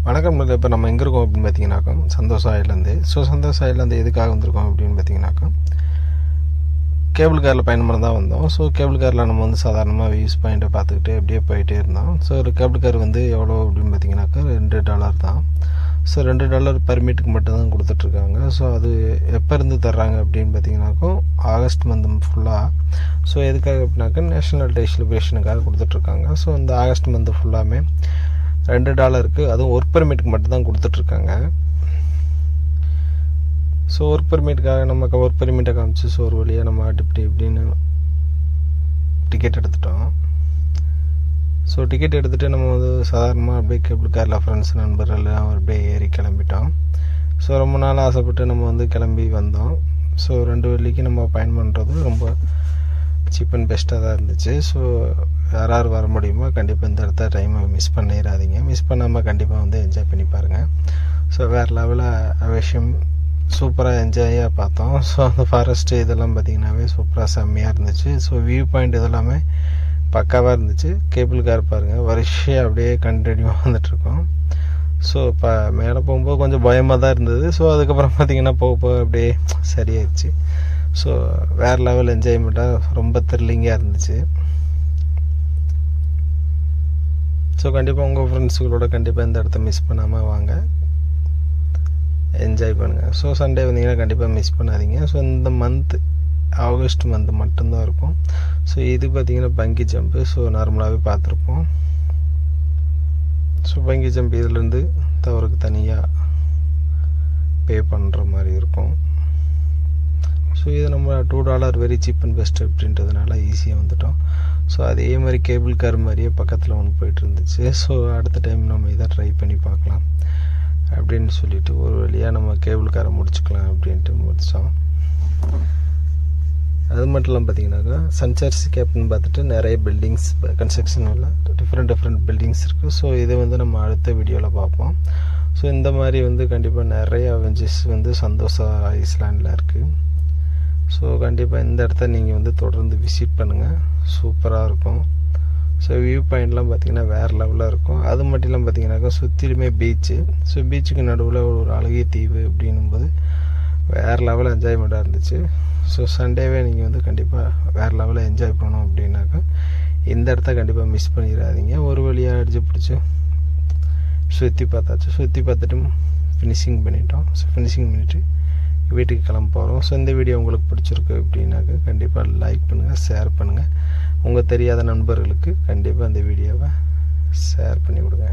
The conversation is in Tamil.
வணக்கம். இப்போ நம்ம எங்கே இருக்கோம் அப்படின்னு பார்த்தீங்கன்னாக்கா சந்தோஷ் ஆயிலேருந்து. சந்தோஷ் ஆயிலேருந்து எதுக்காக வந்திருக்கோம் அப்படின்னு பார்த்தீங்கன்னாக்கா கேபிள் காரில் பயணம் பண்ண தான் வந்தோம். கேபிள் காரில் நம்ம சாதாரணமாக வியூஸ் பாயிண்ட்டை பார்த்துக்கிட்டு அப்படியே போயிட்டே இருந்தோம். ஒரு கேபிள் கார் எவ்வளோ அப்படின்னு பார்த்தீங்கன்னாக்கா $2 தான். $2 பர்மிட்டுக்கு மட்டும்தான் கொடுத்துட்ருக்காங்க. அது எப்போ இருந்து தர்றாங்க அப்படின்னு பார்த்தீங்கன்னாக்கா ஆகஸ்ட் மந்த் ஃபுல்லாக. எதுக்காக அப்படின்னாக்கா நேஷ்னல் டே செலிப்ரேஷனுக்காக கொடுத்துட்ருக்காங்க. இந்த ஆகஸ்ட் மந்த் ஃபுல்லாமே $2 அதுவும் ஒர்க் பெர்மிட்டுக்கு மட்டும்தான் கொடுத்துட்ருக்காங்க. ஒர்க் பெர்மிட்டுக்காக நம்ம ஒர்க் பெர்மிட்டை காமிச்சு ஒரு வழியாக நம்ம இப்படின்னு டிக்கெட் எடுத்துட்டோம். டிக்கெட் எடுத்துகிட்டு நம்ம சாதாரணமாக அப்படியே கேபிள் காரில் ஃப்ரெண்ட்ஸ் நண்பர்கள் அப்படியே ஏறி கிளம்பிட்டோம். ரொம்ப நாள் ஆசைப்பட்டு நம்ம கிளம்பி வந்தோம். 2 வெள்ளிக்கு நம்ம பயணம் பண்ணுறது ரொம்ப சீப் அண்ட் பெஸ்ட்டாக தான் இருந்துச்சு. யாரார் வர முடியுமோ கண்டிப்பாக இந்த இடத்த டைமை மிஸ் பண்ணிடாதீங்க. மிஸ் பண்ணாமல் கண்டிப்பாக என்ஜாய் பண்ணி பாருங்கள். வேறு லெவலில் விஷயம் சூப்பராக என்ஜாயாக பார்த்தோம். அந்த ஃபாரஸ்ட்டு இதெல்லாம் பார்த்திங்கனாவே சூப்பராக செம்மையாக இருந்துச்சு. வியூ பாயிண்ட் இதெல்லாமே பக்காவாக இருந்துச்சு. கேபிள் கார் பாருங்கள் வரிசையாக அப்படியே கண்டினியூவாக வந்துட்ருக்கோம். இப்போ மேலே போகும்போது கொஞ்சம் பயமாக தான் இருந்தது. அதுக்கப்புறம் பார்த்திங்கன்னா போக அப்படியே சரியாயிடுச்சு. வேறு லெவல் என்ஜாய்மெண்ட்டாக ரொம்ப த்ரில்லிங்காக இருந்துச்சு. கண்டிப்பாக உங்கள் ஃப்ரெண்ட்ஸுகளோட கண்டிப்பாக இந்த இடத்த மிஸ் பண்ணாமல் வாங்க, என்ஜாய் பண்ணுங்கள். சண்டே வந்தீங்கன்னா கண்டிப்பாக மிஸ் பண்ணாதீங்க. இந்த மந்த்து ஆகஸ்ட் மந்த் மட்டும்தான் இருக்கும். இது பார்த்திங்கன்னா பங்கி ஜம்ப்பு. நார்மலாகவே பார்த்துருப்போம். பங்கி ஜம்ப் இதிலேருந்து தவறுக்கு தனியாக பே பண்ணுற மாதிரி இருக்கும். இது நம்ம $2 வெரி சீப் அண்ட் பெஸ்ட் அப்படின்றதுனால ஈஸியாக வந்துட்டோம். அதே மாதிரி கேபிள் கார் மாதிரியே பக்கத்தில் ஒன்று போயிட்டு இருந்துச்சு. அடுத்த டைம் நம்ம இதை ட்ரை பண்ணி பார்க்கலாம் அப்படின்னு சொல்லிட்டு ஒரு வழியாக நம்ம கேபிள் காரை முடிச்சுக்கலாம் அப்படின்ட்டு முடித்தோம். அது மட்டும் இல்லாமல் பார்த்தீங்கன்னாக்கா சன்சர்ஸ் கேப்னு பார்த்துட்டு நிறைய பில்டிங்ஸ் கன்ஸ்ட்ரக்ஷனில் டிஃப்ரெண்ட் பில்டிங்ஸ் இருக்குது. இதை நம்ம அடுத்த வீடியோவில் பார்ப்போம். இந்த மாதிரி கண்டிப்பாக நிறைய அவெஞ்சர்ஸ் சந்தோஷ ஐஸ்லாண்டில் இருக்குது. கண்டிப்பாக இந்த இடத்த நீங்கள் தொடர்ந்து விசிட் பண்ணுங்கள், சூப்பராக இருக்கும். வியூ பாயிண்ட்லாம் பார்த்திங்கன்னா வேறு லெவலில் இருக்கும். அது மட்டும் இல்லாமல் பார்த்திங்கனாக்கா சுற்றிலுமே பீச்சு. பீச்சுக்கு நடுவில் ஒரு அழகிய தீவு அப்படின்னும்போது வேறு லெவலில் என்ஜாய்மெண்ட்டாக இருந்துச்சு. சண்டேவே நீங்கள் கண்டிப்பாக வேறு லெவலில் என்ஜாய் பண்ணணும் அப்படின்னாக்கா இந்த இடத்த கண்டிப்பாக மிஸ் பண்ணிடாதீங்க. ஒரு வழியாக அடிச்சு பிடிச்சி சுற்றி பார்த்தாச்சு. சுற்றி பார்த்துட்டு ஃபினிஷிங் பண்ணிட்டோம். ஃபினிஷிங் பண்ணிவிட்டு வீட்டுக்கு கிளம்ப போகிறோம். இந்த வீடியோ உங்களுக்கு பிடிச்சிருக்கு அப்படின்னாக்கா கண்டிப்பாக லைக் பண்ணுங்கள், ஷேர் பண்ணுங்கள். உங்கள் தெரியாத நண்பர்களுக்கு கண்டிப்பாக இந்த வீடியோவை ஷேர் பண்ணி கொடுங்க.